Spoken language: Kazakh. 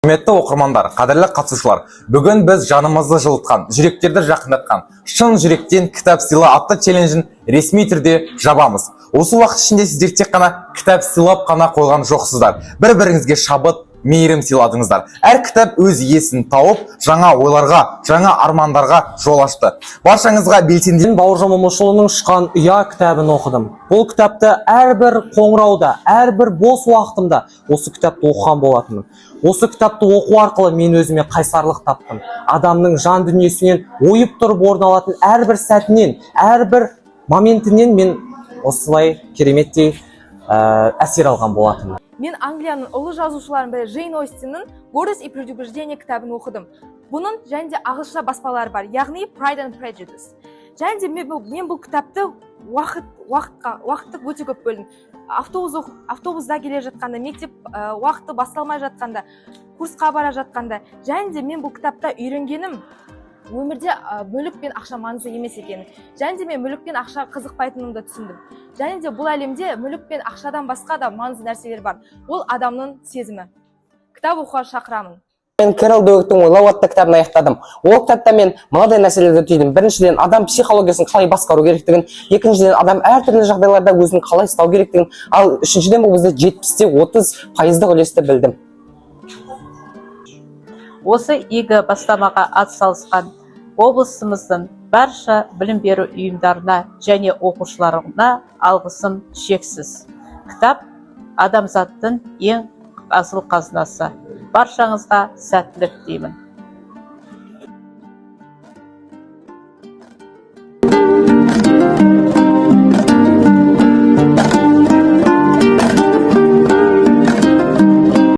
Құрметті оқырмандар, қадірлі қатысушылар, бүгін біз жанымызды жылытқан, жүректерді жақындатқан, шын жүректен кітап сыйла атты челленджін ресми түрде жабамыз. Осы уақыт ішінде сіздер тек қана кітап сыйлап қана қойған жоқсыздар. Бір-біріңізге шабыт, мейірім сыйладыңыздар. Әр кітап өз иесін тауып, жаңа ойларға, жаңа армандарға жол ашты. Баршаңызға белсенді. Бауыржан Момышұлының «Ұшқан ұя» кітабын оқыдым. Бұл кітапты әрбір қоңырауда, әрбір бос уақытымда осы кітапты оқыған болатынмын. Осы кітапты оқу арқылы мен өзіме қайсарлық таптым. Адамның жан дүниесінен ойып тұрып орын алатын әрбір сәтінен, әрбір моментінен мен осылай кереметтей әсер алған болатынмын. Мен Англияның ұлы жазушыларының бірі Джейн Остиннің «Гордость и предубеждение» кітабын оқыдым. Бұның және де ағылшынша баспалары бар, яғни Pride and Prejudice. Және де мен бұл кітапты уақытты өте көп бөлдім. Автобуста келе жатқанда, мектеп уақыты басталмай жатқанда, курсқа бара жатқанда, және де мен бұл кітапта үйренгенім өмірде мүлік пен ақша маңызды емес екенін. Және де мен мүлік пен ақша қызықпайтынымды түсіндім. Және де бұл әлемде мүлік пен ақшадан басқа да маңызды нәрселер бар. Ол адамның сезімі. Кітап оқуға шақырамын. Мен Кэрол Дуэгтің «Ойлау» атты кітабын аяқтадым. Ол кітапта мен мынадай нәрселерді түйдім. Біріншіден, адам психологиясын қалай басқару керектігін, екіншіден, адам әртүрлі жағдайларда өзін қалай ұстау керектігін, ал үшіншіден, бұл бізде 70-30% үлесті білдім. Осы игі бастамаға атсалысқан облысымыздың барша білім беру ұйымдарына және оқушыларына алғысым шексіз. Кітап адамзаттың ең асыл қазынасы. Баршаңызға сәттілік деймін.